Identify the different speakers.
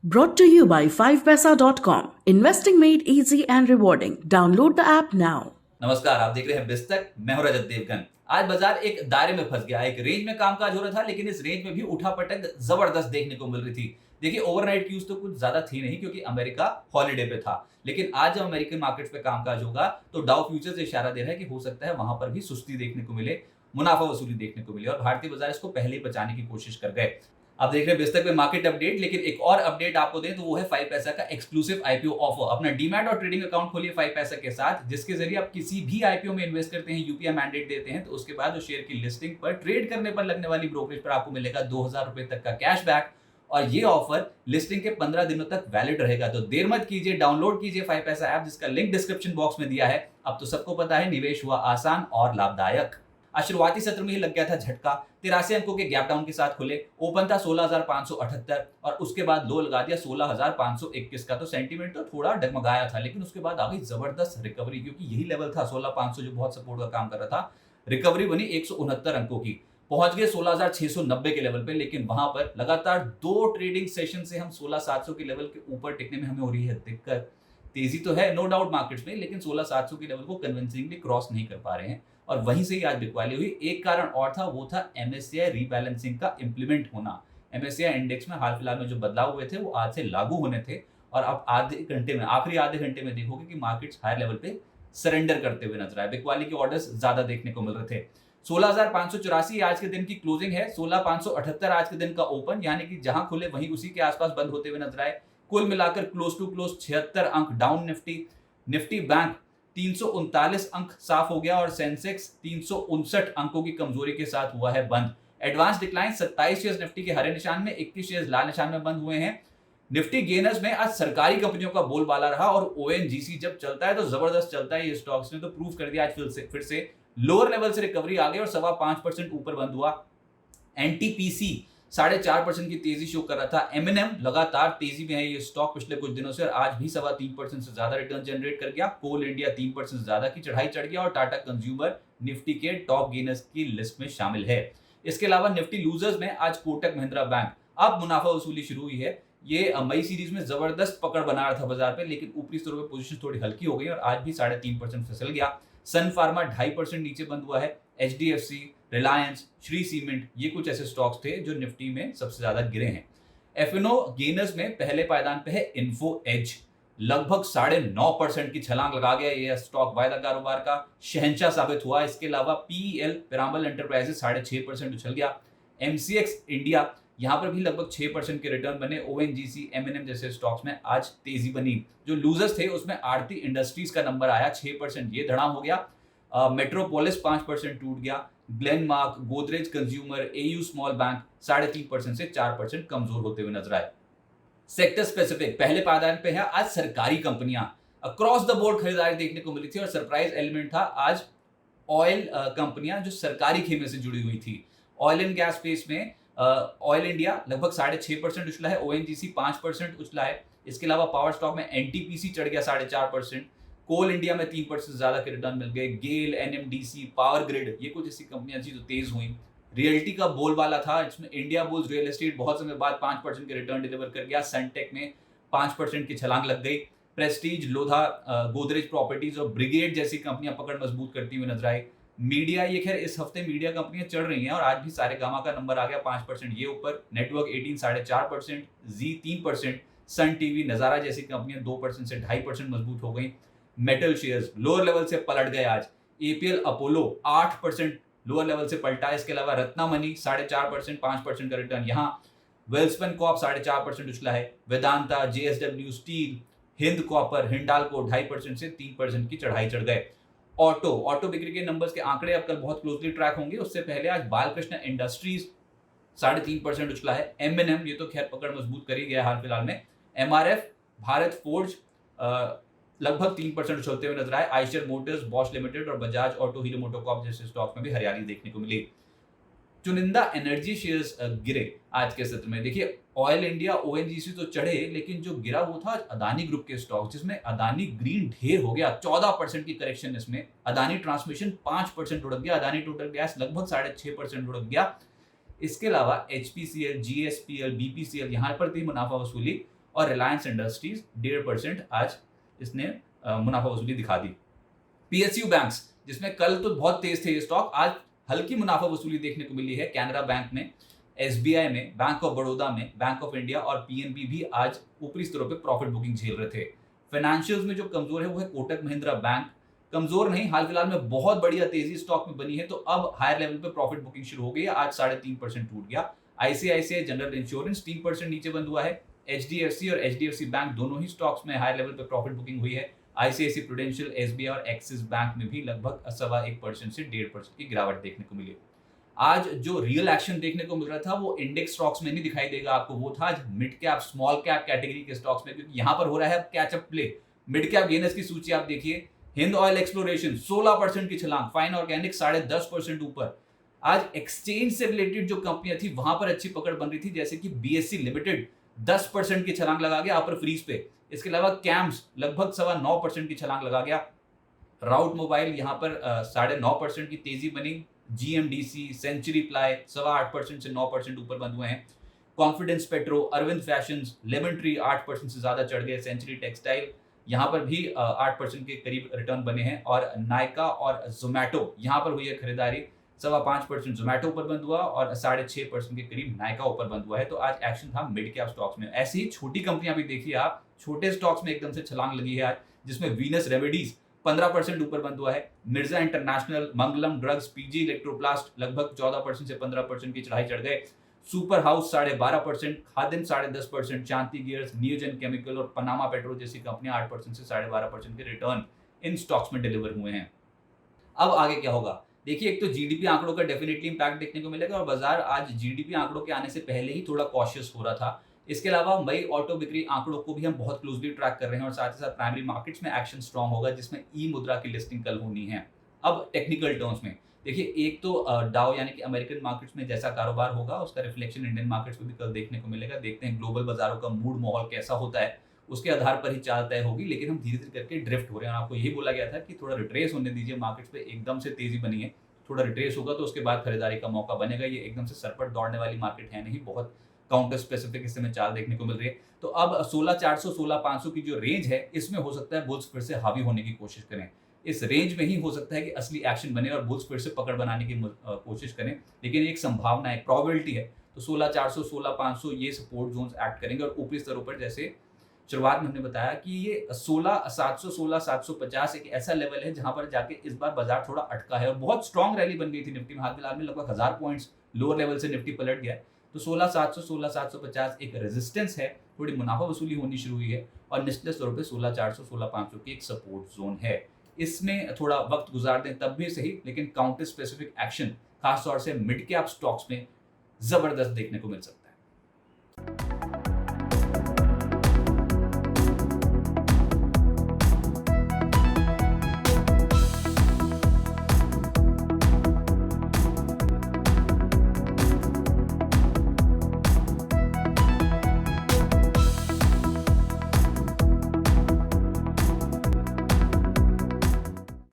Speaker 1: Brought to you by 5paisa.com. Investing made easy and rewarding. Download the app now.
Speaker 2: नमस्कार, आप देख रहे हैं बिस्तक। मैं हूं रजत देवगन। आज बाजार एक दायरे में फंस गया। एक रेंज में कामकाज हो रहा था, लेकिन इस रेंज में भी उठापटक जबरदस्त देखने को मिल रही थी। देखिए, ओवरनाइट क्यूज तो कुछ ज्यादा थी नहीं, क्योंकि अमेरिका हॉलिडे पे था। लेकिन आज जब अमेरिकन मार्केट्स पे कामकाज होगा तो डाउ फ्यूचर्स इशारा दे रहा है कि हो सकता है वहां पर भी सुस्ती देखने को मिले, मुनाफा वसूली देखने को मिले, और भारतीय बाजार इसको पहले ही बचाने की कोशिश कर गए। आप देख रहे हैं बिस्तक पे मार्केट अपडेट। लेकिन एक और अपडेट आपको दें तो वो है 5 पैसा का एक्सक्लूसिव आईपीओ ऑफर। अपना डीमैट और ट्रेडिंग अकाउंट खोलिए 5 पैसा के साथ, जिसके जरिए आप किसी भी आईपीओ में इन्वेस्ट करते हैं, यूपीआई मैंडेट देते हैं, तो उसके बाद उस शेयर की लिस्टिंग पर ट्रेड करने पर लगने वाली ब्रोकरेज पर आपको मिलेगा 2000 रुपए तक का कैशबैक। और ये ऑफर लिस्टिंग के 15 दिनों तक वैलिड रहेगा। तो देर मत कीजिए, डाउनलोड कीजिए 5 पैसा ऐप, जिसका लिंक डिस्क्रिप्शन बॉक्स में दिया है। अब तो सबको पता है, निवेश हुआ आसान और लाभदायक। आज शुरुआती सत्र में ही लग गया था झटका। 83 अंकों के गैप डाउन के साथ खुले। ओपन था 16,578 और उसके बाद लो लगा दिया 16,521 का। तो सेंटीमेंट तो थोड़ा डगमगाया था, लेकिन उसके बाद आ गई जबरदस्त रिकवरी, क्योंकि यही लेवल था 16,500 जो बहुत सपोर्ट का काम कर रहा था। रिकवरी बनी 169 अंकों की, पहुंच गए 16,690 के लेवल पे। लेकिन वहां पर लगातार 2 ट्रेडिंग सेशन से हम 16,700 के लेवल के ऊपर टिकने में हमें हो रही है दिक्कत। तेजी तो है नो डाउट मार्केट्स में, लेकिन 16,700 के लेवल को कन्विंसिंगली क्रॉस नहीं कर पा रहे हैं। और वहीं से ही आज बिकवाली हुई। एक कारण और था, वो था एमएससीआई रीबैलेंसिंग का इंप्लीमेंट होना। एमएससीआई इंडेक्स में हाल फिलहाल में जो बदलाव हुए थे वो आज से लागू होने थे, और अब आखिरी आधे घंटे में देखोगे कि मार्केट्स हायर लेवल पे सरेंडर करते हुए नजर आए। बिकवाली के ऑर्डर्स ज्यादा देखने को मिल रहे थे। 16,584 आज के दिन की क्लोजिंग है, 16,578 आज के दिन का ओपन, यानी कि जहां खुले वहीं उसी के आसपास बंद होते हुए नजर आए। कुल मिलाकर क्लोज टू क्लोज 76 अंक डाउन निफ्टी बैंक 339 अंक साफ हो गया, और सेंसेक्स 359 अंकों की कमजोरी के साथ हुआ है बंद। एडवांस डिक्लाइन 27 शेयर्स निफ्टी के हरे निशान में, 21 शेयर्स लाल निशान में बंद हुए हैं। निफ्टी गेनर्स में आज सरकारी कंपनियों का बोलबाला रहा, और ओएनजीसी जब चलता है तो जबरदस्त चलता है। ये स्टॉक्स ने तो प्रूव कर दिया आज फिर से लोअर लेवल से रिकवरी आ गई और 5.25% ऊपर बंद हुआ। एनटीपीसी 4.5% की तेजी शो कर रहा था। एमएनएम लगातार तेजी में है ये स्टॉक पिछले कुछ दिनों से, और आज भी 3.25% से ज्यादा रिटर्न जनरेट कर गया। कोल इंडिया 3% से ज्यादा की चढ़ाई चढ़ गया, और टाटा कंज्यूमर निफ्टी के टॉप गेनर्स की लिस्ट में शामिल है। इसके अलावा निफ्टी लूजर्स में आज कोटक महिंद्रा बैंक, अब मुनाफा वसूली शुरू हुई है। ये मई सीरीज में जबरदस्त पकड़ बना रहा था बाजार पे, लेकिन ऊपरी स्तरों पे पोजीशन थोड़ी हल्की हो गई और आज भी 3.5% फिसल गया। सन फार्मा 2.5% नीचे बंद हुआ है। एचडीएफसी, रिलायंस, श्री सीमेंट, ये कुछ ऐसे स्टॉक्स थे जो निफ्टी में सबसे ज्यादा गिरे हैं। एफएनओ गेनर्स में पहले पायदान पे है इन्फो एज, लगभग 9.5% की छलांग लगा गया। ये स्टॉक वायदा कारोबार का शहंशाह साबित हुआ। इसके अलावा पीईएल पिरामल एंटरप्राइजेस 6.5% उछल गया। एमसीएक्स इंडिया, यहां पर भी लगभग 6% के रिटर्न बने। ओएनजीसी, एमएनएम जैसे स्टॉक्स में आज तेजी बनी। जो लूजर्स थे उसमें आरती इंडस्ट्रीज का नंबर आया 6%, ये धड़ाम हो गया। मेट्रोपोलिस 5% टूट गया। Glenmark, Godrej consumer, AU small bank 3.5% से 4% कमजोर होते हुए नजर आए। सेक्टर स्पेसिफिक पहले पायदान पे है आज सरकारी कंपनियां, अक्रॉस द बोर्ड खरीदारी देखने को मिली थी, और सरप्राइज एलिमेंट था आज ऑयल कंपनियां जो सरकारी खेमे से जुड़ी हुई थी। ऑयल एंड गैस स्पेस में ऑयल इंडिया लगभग 6.5% उछला है। ओएनजीसी 5% उछला है। इसके अलावा पावर स्टॉक में एनटीपीसी चढ़ गया 4.5%। कोल इंडिया में 3% से ज्यादा के रिटर्न मिल गए। गेल, एनएमडीसी, पावर ग्रिड, ये कुछ ऐसी कंपनियां थी जो तेज हुई। रियल्टी का बोलबाला था, इसमें इंडिया बुल्स रियल एस्टेट बहुत समय बाद 5% के रिटर्न डिलीवर कर गया। सनटेक में 5% की छलांग लग गई। प्रेस्टीज, लोधा, गोदरेज प्रॉपर्टीज और ब्रिगेड जैसी कंपनियां पकड़ मजबूत करती हुई नजर आई। मीडिया, ये खैर इस हफ्ते मीडिया कंपनियां चढ़ रही हैं, और आज भी सारेगामा का नंबर आ गया 5%, ये ऊपर। नेटवर्क 18 4.5%, जी 3%, सन टीवी, नजारा जैसी कंपनियां 2% से 2.5% मजबूत हो गई। मेटल शेयर्स लोअर लेवल से पलट गए आज। एपीएल अपोलो 8% लोअर लेवल से पलटा। इसके अलावा रत्नामनी 4.5%, 5% का रिटर्न यहाँ। वेल्सपन कॉप 4.5% उछला है। Vedanta, JSW steel, Hind copper, Hindalco 2.5% से 3% की चढ़ाई चढ़ गए। ऑटो बिक्री के नंबर्स के आंकड़े अब कल बहुत क्लोजली ट्रैक होंगे। उससे पहले आज बालकृष्ण इंडस्ट्रीज 3.5% उछला है। एमएनएम, ये तो खैर पकड़ मजबूत कर ही गया हाल फिलहाल में। एमआरएफ, भारत फोर्ज लगभग 3% उछलते हुए नजर आए। आइशर मोटर्स, बॉश लिमिटेड और बजाज ऑटो, हीरो मोटोकॉर्प जैसे स्टॉक में भी हरियाली देखने को मिली। चुनिंदा एनर्जी शेयर्स गिरे आज के सत्र में। देखिए, ऑयल इंडिया, ओएनजीसी तो चढ़े, लेकिन जो गिरा वो था अदानी ग्रुप के स्टॉक, जिसमें अदानी ग्रीन ढेर हो गया। 14% की करेक्शन इसमें। अदानी ट्रांसमिशन 5% उड़क गया। अदानी टोटल गैस लगभग 6.5% उड़क गया। इसके अलावा एचपीसीएल, जीएसपीएल, बीपीसीएल, यहाँ पर थी मुनाफा वसूली। और रिलायंस इंडस्ट्रीज 1.5% आज इसने मुनाफा वसूली दिखा दी। पीएसयू बैंक्स, जिसमें कल तो बहुत तेज थे ये स्टॉक, आज हल्की मुनाफा वसूली देखने को मिली है। कैनरा बैंक में, एसबीआई में, बैंक ऑफ बड़ौदा में, बैंक ऑफ इंडिया और पीएनबी भी आज ऊपरी स्तरों पे प्रॉफिट बुकिंग झेल रहे थे। फाइनेंशियल्स में जो कमजोर है वो है कोटक महिंद्रा बैंक। कमजोर नहीं, हाल फिलहाल में बहुत बढ़िया तेजी स्टॉक में बनी है, तो अब हायर लेवल पे प्रॉफिट बुकिंग शुरू हो गई है। आज 3.5% टूट गया। आईसीआईसीआई जनरल इंश्योरेंस 3% नीचे बंद हुआ है। एचडीएफसी और एचडीएफसी बैंक दोनों ही स्टॉक्स में हायर लेवल पे प्रॉफिट बुकिंग हुई है। आईसीआईसी प्रूडेंशियल, एसबीआई और एक्सिस बैंक में भी लगभग 1.25% से 1.5% की गिरावट देखने को मिली। आज जो रियल एक्शन देखने को मिल रहा था वो इंडेक्स स्टॉक्स में नहीं दिखाई देगा आपको, वो था आज mid cap small cap category के स्टॉक्स में, क्योंकि यहां पर हो रहा है catch up play. Mid cap gainers की सूची आप देखिए, हिंद ऑयल एक्सप्लोरेशन 16% की छलांग, फाइन ऑर्गेनिक 10.5% ऊपर। आज एक्सचेंज से रिलेटेड जो कंपनियां थी वहां पर अच्छी पकड़ बन रही थी, जैसे कि बीएससी लिमिटेड 10% की छलांग लगा गया अपर फ्रीज पे। इसके अलावा कैम्स लगभग 9.25% की छलांग लगा गया। राउट मोबाइल यहाँ पर 9.5% की तेजी बनी। जीएमडीसी, सेंचुरी प्लाई 8.25% से 9% ऊपर बंद हुए हैं। Confidence Petro, Arvind Fashions, Lemon Tree 8% से ज्यादा चढ़ गए। सेंचुरी टेक्सटाइल यहाँ पर भी 8% के करीब रिटर्न बने हैं। और नायका और जोमैटो यहाँ पर हुई है खरीदारी, 5.25% जोमैटो ऊपर बंद हुआ और 6.5% के करीब नायका ऊपर बंद हुआ है। तो आज एक्शन था मिड कैप स्टॉक्स में। ऐसी ही छोटी कंपनियां भी देखिए आप, छोटे स्टॉक्स में एकदम से छलांग लगी है आज, जिसमें वीनस रेमेडीज 15% ऊपर बंद हुआ है। मिर्जा इंटरनेशनल, मंगलम ड्रग्स, पीजी इलेक्ट्रोप्लास्ट लगभग 14% से 15% की चढ़ाई चढ़ गए। सुपर हाउस 12.5%, खादिम 10.5%, शांति गियर्स, नियोजन केमिकल और पनामा पेट्रो जैसी कंपनियां 8% से 12.5% के रिटर्न इन स्टॉक्स में डिलीवर हुए हैं। अब आगे क्या होगा देखिए, एक तो जीडीपी आंकड़ों का डेफिनेटली इंपैक्ट देखने को मिलेगा और बाजार आज जीडीपी आंकड़ों के आने से पहले ही थोड़ा कॉशियस हो रहा था। इसके अलावा मई ऑटो बिक्री आंकड़ों को भी हम बहुत क्लोजली ट्रैक कर रहे हैं और साथ ही साथ प्राइमरी मार्केट्स में एक्शन स्ट्रांग होगा, जिसमें ई मुद्रा की लिस्टिंग कल होनी है। अब टेक्निकल टर्म्स में देखिए, एक तो डाउ यानी कि अमेरिकन मार्केट्स में जैसा कारोबार होगा उसका रिफ्लेक्शन इंडियन मार्केट्स में भी कल देखने को मिलेगा। देखते हैं ग्लोबल बाजारों का मूड माहौल कैसा होता है, उसके आधार पर ही चाल तय होगी। लेकिन हम धीरे धीरे करके ड्रिफ्ट हो रहे हैं। आपको यही बोला गया था कि थोड़ा रिट्रेस होने दीजिए मार्केट्स पे, एकदम से तेजी बनी है, थोड़ा रिट्रेस होगा तो उसके बाद खरीदारी का मौका बनेगा। ये एकदम से सरपट दौड़ने वाली मार्केट है नहीं, बहुत काउंटर स्पेसिफिक इस समय चाल देखने को मिल रही है। तो अब 16,400 16,500 की जो रेंज है, इसमें हो सकता है बुल्स फिर से हावी होने की कोशिश करें। इस रेंज में ही हो सकता है कि असली एक्शन बने और बुल्स फिर से पकड़ बनाने की कोशिश करें। लेकिन एक संभावना है, प्रोबेबिलिटी है। तो 16,400 16,500 ये सपोर्ट जोन्स एक्ट करेंगे और ऊपरी स्तरों पर जैसे शुरुआत में हमने बताया कि ये 16,700 16,750 एक ऐसा लेवल है जहां पर जाके इस बार बाजार थोड़ा अटका है और बहुत स्ट्रांग रैली बन गई थी निफ्टी में। हाल फिलहाल में लगभग 1000 पॉइंट्स लोअर लेवल से निफ्टी पलट गया है। तो 16,700 16,750 एक रेजिस्टेंस है, थोड़ी मुनाफा वसूली होनी शुरू हुई है और निचले स्तरों पे 16,400 16,500 की एक सपोर्ट जोन है। इसमें थोड़ा वक्त गुजार दें तब भी सही, लेकिन काउंटर स्पेसिफिक एक्शन खासतौर से मिड कैप स्टॉक्स में जबरदस्त देखने को मिल सकता है।